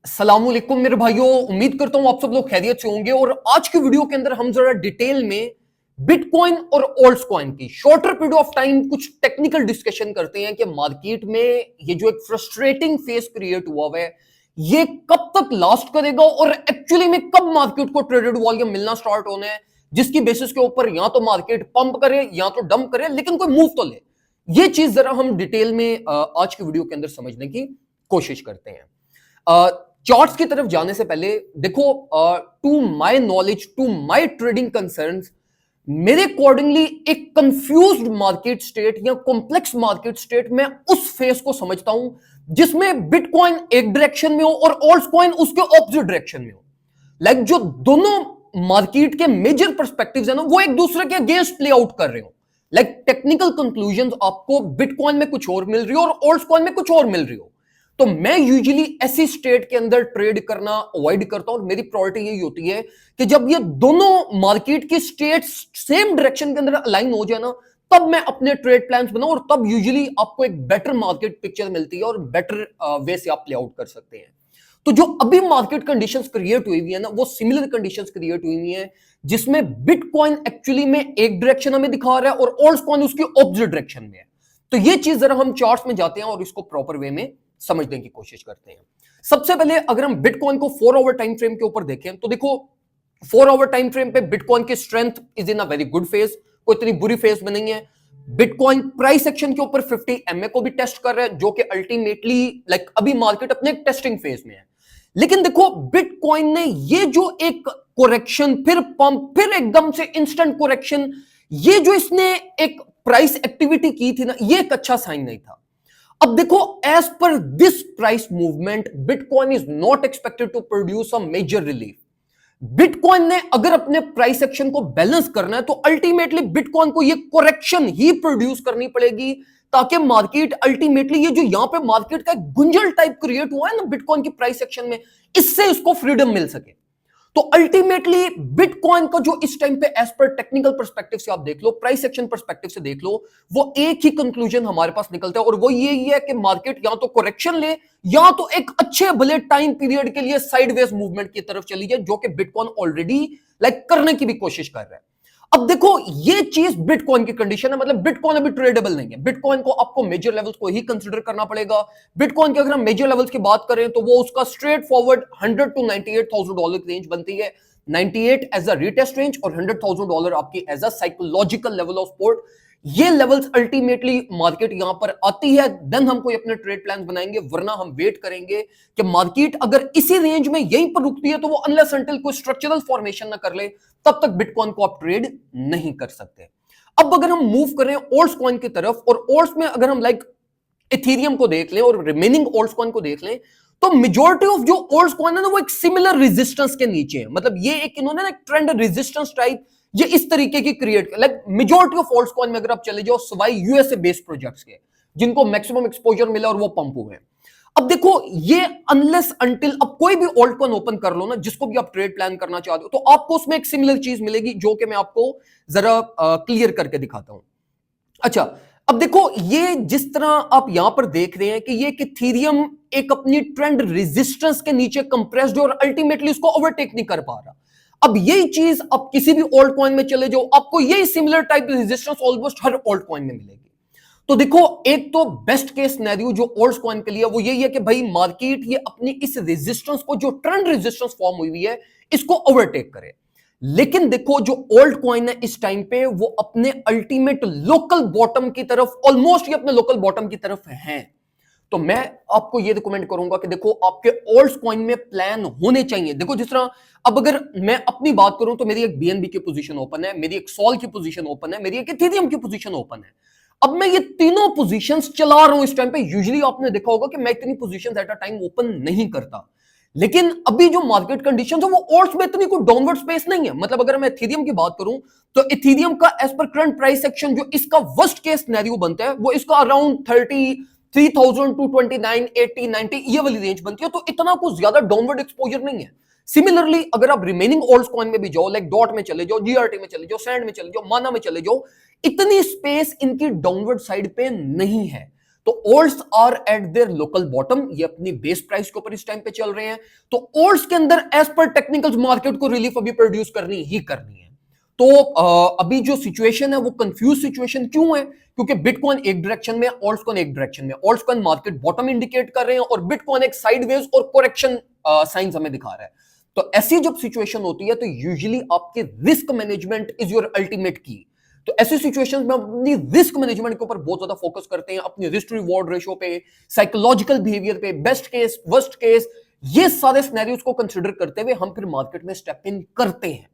अस्सलामुअलैकुम मेरे भाइयों, उम्मीद करता हूं आप सब लोग खैरियत से होंगे। और आज की वीडियो के अंदर हम जरा डिटेल में बिटकॉइन और ऑल्ट्स कॉइन की शॉर्टर पीरियड ऑफ टाइम कुछ टेक्निकल डिस्कशन करते हैं कि मार्केट में ये जो एक फ्रस्ट्रेटिंग फेस क्रिएट हुआ है ये कब तक लास्ट करेगा और एक्चुअली में कब मार्केट को ट्रेडेड वॉल्यूम मिलना स्टार्ट होना है, जिसकी बेसिस के ऊपर या तो मार्केट पंप करे या तो डंप करे, लेकिन कोई मूव तो ले। ये चीज जरा हम डिटेल में आज की वीडियो के अंदर समझने की कोशिश करते हैं। चार्ट्स की तरफ जाने से पहले देखो, to my knowledge, to my trading concerns, मेरे अकॉर्डिंगली एक कंफ्यूज्ड मार्केट स्टेट या कॉम्प्लेक्स मार्केट स्टेट में उस फेस को समझता हूं जिसमें बिटकॉइन एक डायरेक्शन में हो और ऑल्ट्स कॉइन उसके ऑपोजिट डायरेक्शन में हो। लाइक जो दोनों मार्केट के मेजर पर्सपेक्टिव्स है ना, वो एक दूसरे के अगेंस्ट प्ले आउट कर रहे हो। लाइक टेक्निकल कंक्लूजन आपको बिटकॉइन में कुछ और मिल रही हो और ऑल्ट्स कॉइन में कुछ और मिल रही हो। तो मैं यूजुअली ऐसी स्टेट के अंदर ट्रेड करना अवॉइड करता हूं और मेरी प्रायोरिटी यही होती है कि जब ये दोनों मार्केट की स्टेट्स सेम डायरेक्शन के अंदर अलाइन हो जाए ना, तब मैं अपने ट्रेड प्लान्स बनाऊं और तब यूजुअली आपको एक बेटर मार्केट पिक्चर मिलती है और बेटर वे से आप प्ले आउट कर सकते हैं। तो जो अभी मार्केट कंडीशंस क्रिएट हुई है ना, वो सिमिलर कंडीशंस क्रिएट हुई है जिसमें बिटकॉइन एक्चुअली में एक डायरेक्शन हमें दिखा रहा है और ऑल्ट्स कॉइन उसकी ऑपोजिट डायरेक्शन में है। तो ये चीज जरा हम चार्ट्स में जाते हैं और इसको प्रॉपर वे में समझने की कोशिश करते हैं। सबसे पहले अगर हम बिटकॉइन को 4 आवर टाइम फ्रेम के ऊपर देखें तो देखो, 4 आवर टाइम फ्रेम पे बिटकॉइन की strength is in a very good phase, कोई इतनी बुरी फेज में नहीं है। बिटकॉइन प्राइस एक्शन के ऊपर 50 एमए को भी टेस्ट कर रहा है, जो कि अल्टीमेटली लाइक अभी मार्केट अपने टेस्टिंग फेज में है। लेकिन देखो, बिटकॉइन ने ये जो एक कोरेक्शन, फिर पंप, फिर एकदम से इंस्टेंट कोरेक्शन, ये जो इसने एक प्राइस एक्टिविटी की थी ना, ये एक अच्छा साइन नहीं था। अब देखो, as per this price movement bitcoin is not expected to produce a major relief. Bitcoin ने अगर अपने प्राइस एक्शन को बैलेंस करना है तो अल्टीमेटली बिटकॉइन को ये करेक्शन ही प्रोड्यूस करनी पड़ेगी, ताकि मार्केट अल्टीमेटली ये जो यहां पे मार्केट का गुंजल टाइप क्रिएट हुआ है ना बिटकॉइन की प्राइस एक्शन में, इससे इसको फ्रीडम मिल सके। तो अल्टीमेटली बिटकॉइन का जो इस टाइम पे एज पर टेक्निकल पर्सपेक्टिव से आप देख लो, प्राइस एक्शन पर्सपेक्टिव से देख लो, वो एक ही कंक्लूजन हमारे पास निकलता है और वो यही है कि मार्केट या तो करेक्शन ले या तो एक अच्छे भले टाइम पीरियड के लिए साइडवेज मूवमेंट की तरफ चली जाए, जो कि बिटकॉइन ऑलरेडी लाइक करने की भी कोशिश कर रहा है। अब देखो, ये चीज बिटकॉइन की कंडीशन है, मतलब बिटकॉइन अभी ट्रेडेबल नहीं है। बिटकॉइन को आपको मेजर लेवल्स को ही कंसीडर करना पड़ेगा। बिटकॉइन की अगर हम मेजर लेवल्स की बात करें तो वो उसका स्ट्रेट फॉरवर्ड $100 to $98,000 की रेंज बनती है। 98 एज अ रीटेस्ट रेंज और $100,000 आपकी as a psychological level of support. ये लेवल्स अल्टीमेटली मार्केट यहां पर आती है, देन हम कोई अपने ट्रेड प्लान बनाएंगे, वरना हम वेट करेंगे कि मार्केट अगर इसी रेंज में यहीं पर रुकती है तो वो अनलेस अनटिल कोई स्ट्रक्चरल फॉर्मेशन ना कर ले, तब तक बिटकॉइन को आप ट्रेड नहीं कर सकते। अब अगर हम मूव करें ऑल्ट्स कॉइन की तरफ, और ऑल्ट्स में अगर हम लाइक इथेरियम को देख लें और रिमेनिंग ऑल्ट्स कॉइन को देख लें, तो मेजॉरिटी ऑफ जो ऑल्ट्स कॉइन है ना, वो एक सिमिलर रेजिस्टेंस के नीचे है। मतलब ये एक इन्होंने ना ट्रेंड रेजिस्टेंस टाइप ये इस तरीके की क्रिएट कर, like majority of ult's coin में अगर आप चले जाओ सवाई यूएसए बेस्ड प्रोजेक्ट्स के, जिनको मैक्सिमम एक्सपोजर मिला और वो पंप हुए। अब देखो, ये अनलेस अंटिल अब कोई भी ऑल्ट कॉइन ओपन कर लो ना, जिसको भी आप ट्रेड प्लान करना चाहते हो, तो आपको उसमें एक सिमिलर चीज मिलेगी, जो कि मैं आपको जरा क्लियर करके दिखाता हूं। अच्छा, अब देखो, ये जिस तरह आप यहां पर देख रहे हैं कि ये इथेरियम एक अपनी ट्रेंड रेजिस्टेंस के नीचे कंप्रेस्ड और अल्टीमेटली उसको ओवरटेक नहीं कर पा रहा। अब यही चीज आप किसी भी ऑल्ट कॉइन में चले जाओ, आपको यही सिमिलर टाइप रेजिस्टेंस ऑलमोस्ट हर ऑल्ट कॉइन में मिलेगी। तो देखो, एक तो बेस्ट केस सिनेरियो जो ऑल्ट्स कॉइन के लिए वो यही है कि भाई मार्केट ये अपनी इस रेजिस्टेंस को, जो ट्रेंड रेजिस्टेंस फॉर्म हुई है, इसको ओवरटेक करे। लेकिन देखो, जो ओल्ड कॉइन है इस टाइम पे वो अपने अल्टीमेट लोकल बॉटम की तरफ, ऑलमोस्ट ये अपने लोकल बॉटम की तरफ हैं। तो मैं आपको ये रिकमेंड करूंगा कि देखो, आपके ओल्ड कॉइन में प्लान होने चाहिए। देखो, जिस तरह अब अगर मैं अपनी बात करूं तो मेरी एक बीएनबी की पोजीशन ओपन है, मेरी एक सॉल की पोजीशन ओपन है, मेरी एक इथेरियम की पोजीशन ओपन है। अब मैं ये तीनों पोजीशंस चला रहा हूं इस टाइम पे। यूजुअली आपने देखा होगा कि मैं इतनी positions at a time open नहीं करता, लेकिन अभी जो मार्केट कंडीशन है वो ऑल्ट्स में इतनी कोई डाउनवर्ड स्पेस नहीं है। मतलब अगर मैं इथेरियम की बात करूं तो इथेरियम का as per current price action जो इसका वर्स्ट केस सिनेरियो बनता है, वो इसका अराउंड 33,000 टू 29, 80, 90 ये वाली रेंज बनती है। तो इतना कुछ ज्यादा डाउनवर्ड एक्सपोजर नहीं है। सिमिलरली अगर आप रिमेनिंग ऑल्ट्स कॉइन में भी जाओ, लाइक डॉट में चले जाओ, जीआरटी में चले जाओ, सैंड में चले जाओ, माना में चले जाओ, इतनी स्पेस इनकी डाउनवर्ड साइड पे नहीं है। तो alts are at their local bottom, ये अपनी बेस प्राइस के ऊपर इस टाइम पे चल रहे हैं। तो ओल्ड्स के अंदर एज पर टेक्निकल्स मार्केट को रिलीफ अभी प्रोड्यूस करनी ही करनी है। तो अभी जो सिचुएशन है वो कंफ्यूज सिचुएशन क्यों है? क्योंकि बिटकॉइन एक डायरेक्शन में, ऑल्ट्स कॉइन एक डायरेक्शन में। Ult's coin market bottom indicate कर रहे हैं और बिटकॉइन एक साइडवेज और करेक्शन साइंस हमें दिखा रहा है। तो ऐसी जब सिचुएशन होती है तो यूजुअली आपके risk management is your ultimate की। तो ऐसी सिचुएशंस में अपनी रिस्क मैनेजमेंट के ऊपर बहुत ज्यादा फोकस करते हैं, अपनी रिस्क रिवॉर्ड रेशियो पे, साइकोलॉजिकल बिहेवियर पे, बेस्ट केस, वर्स्ट केस, ये सारे सिनेरियोज को कंसीडर करते हुए हम फिर मार्केट में स्टेप इन करते हैं।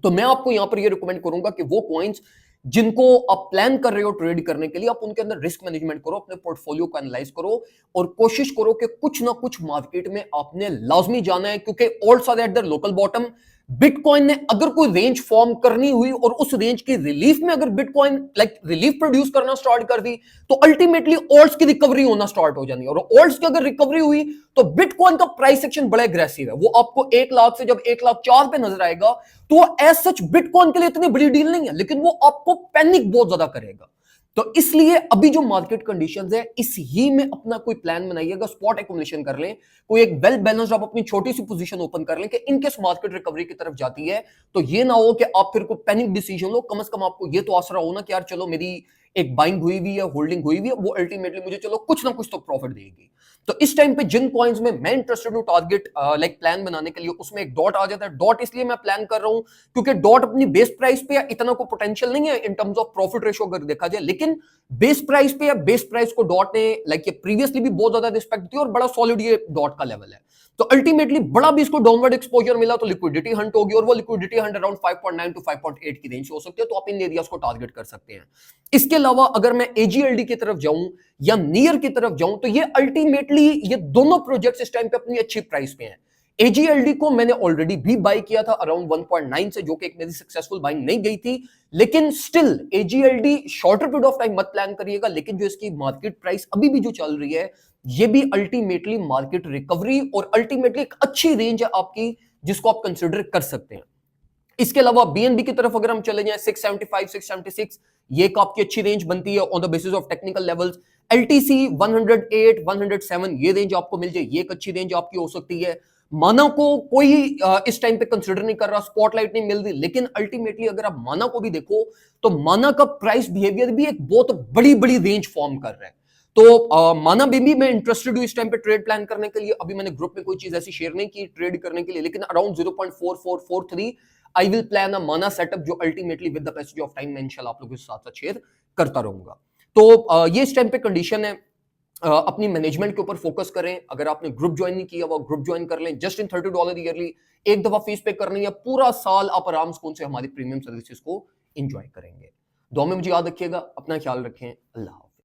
तो मैं आपको यहां पर ये रिकमेंड करूंगा कि वो कॉइन्स जिनको आप प्लान कर रहे हो ट्रेड करने के लिए, आप उनके अंदर रिस्क मैनेजमेंट करो, अपने पोर्टफोलियो को एनालाइज करो और कोशिश करो कि कुछ ना कुछ मार्केट में आपने लाजमी जाना है, क्योंकि alts are at the local bottom. Bitcoin ने अगर कोई रेंज फॉर्म करनी हुई और उस रेंज की रिलीफ में अगर बिटकॉइन रिलीफ प्रोड्यूस करना स्टार्ट कर दी तो अल्टीमेटली ऑल्ट्स की रिकवरी होना स्टार्ट हो जानी है। और ऑल्ट्स की अगर रिकवरी हुई तो बिटकॉइन का प्राइस एक्शन बड़ा एग्रेसिव है, वो आपको 1 लाख से जब 1,04,000 पे नजर आएगा तो एज सच बिटकॉइन के लिए इतनी बड़ी डील नहीं है, लेकिन वो आपको पैनिक बहुत ज्यादा करेगा। तो इसलिए अभी जो मार्केट कंडीशंस है इस ही में अपना कोई प्लान बनाइएगा, स्पॉट एक्युमुलेशन कर लें, कोई एक वेल बैलेंस्ड आप अपनी छोटी सी पोजीशन ओपन कर लें कि इनकेस मार्केट रिकवरी की तरफ जाती है तो ये ना हो कि आप फिर को पैनिक डिसीजन लो। कम से कम आपको ये तो आसरा हो ना कि यार चलो मेरी एक बाइंग हुई हुई है, होल्डिंग हुई हुई है, वो अल्टीमेटली मुझे चलो कुछ ना कुछ तो प्रॉफिट देगी। तो इस टाइम पे जिन कॉइन्स में मैं इंटरेस्टेड हूं टारगेट प्लान बनाने के लिए, उसमें एक डॉट आ जाता है। डॉट इसलिए मैं प्लान कर रहा हूं क्योंकि डॉट अपनी बेस प्राइस पे इतना को पोटेंशियल नहीं है in terms of profit ratio अगर देखा जाए, लेकिन बेस प्राइस पे या बेस प्राइस को डॉट ने ये प्रीवियसली भी बहुत ज्यादा रिस्पेक्ट दी और बड़ा सॉलिड ये डॉट का लेवल है। तो अल्टीमेटली बड़ा भी इसको डाउनवर्ड एक्सपोजर मिला तो लिक्विडिटी हंट होगी और वो लिक्विडिटी हंट अराउंड 5.9 टू 5.8 की रेंज हो सकती है। तो आप इन एरियाज को टारगेट कर सकते हैं। इसके अलावा अगर मैं एजीएलडी की तरफ जाऊं या नियर की तरफ जाऊं तो ये अल्टीमेटली ये दोनों प्रोजेक्ट्स इस टाइम पे अपनी अच्छी प्राइस पे हैं। एजीएलडी को मैंने ऑलरेडी भी बाय किया था अराउंड 1.9 से, जो कि एक मेरी सक्सेसफुल बाइंग नहीं गई थी, लेकिन स्टिल एजीएलडी शॉर्टर पीरियड ऑफ टाइम मत प्लान करिएगा। लेकिन जो इसकी मार्केट प्राइस अभी भी जो चल रही है ये भी अल्टीमेटली मार्केट रिकवरी और अल्टीमेटली एक अच्छी रेंज है आपकी जिसको आप कंसिडर कर सकते हैं। इसके अलावा बीएनबी की तरफ अगर हम चले जाएं 675 676 ये एक आपकी अच्छी रेंज बनती है on the basis of technical levels. LTC 108 107 ये रेंज आपको मिल जाए, ये एक अच्छी रेंज आपकी हो सकती है। माना को कोई इस टाइम पे कंसिडर नहीं कर रहा, स्पॉटलाइट नहीं मिल रही, लेकिन अल्टीमेटली अगर आप माना को भी देखो तो माना का प्राइस बिहेवियर भी एक बहुत बड़ी बड़ी रेंज फॉर्म कर रहा है। तो माना भी मैं इंटरेस्टेड हूं इस टाइम पे ट्रेड प्लान करने के लिए। अभी मैंने ग्रुप में कोई चीज ऐसी शेयर नहीं की ट्रेड करने के लिए, लेकिन अराउंड 0.4443 आई विल प्लान अ माना सेटअप जो ultimately with the passage of time मैं इंशाल्लाह आप लोगों के साथ शेयर करता रहूंगा। तो ये इस टाइम पे कंडीशन है। अपनी मैनेजमेंट के ऊपर फोकस करें। अगर आपने ग्रुप ज्वाइन नहीं किया वो ग्रुप ज्वाइन कर लें, जस्ट इन $30 ईयरली, एक दफा फीस पे करनी है, पूरा साल आप आराम से हमारी प्रीमियम सर्विसेज को एंजॉय करेंगे। दुआ में मुझे याद रखिएगा, अपना ख्याल रखें, अल्लाह।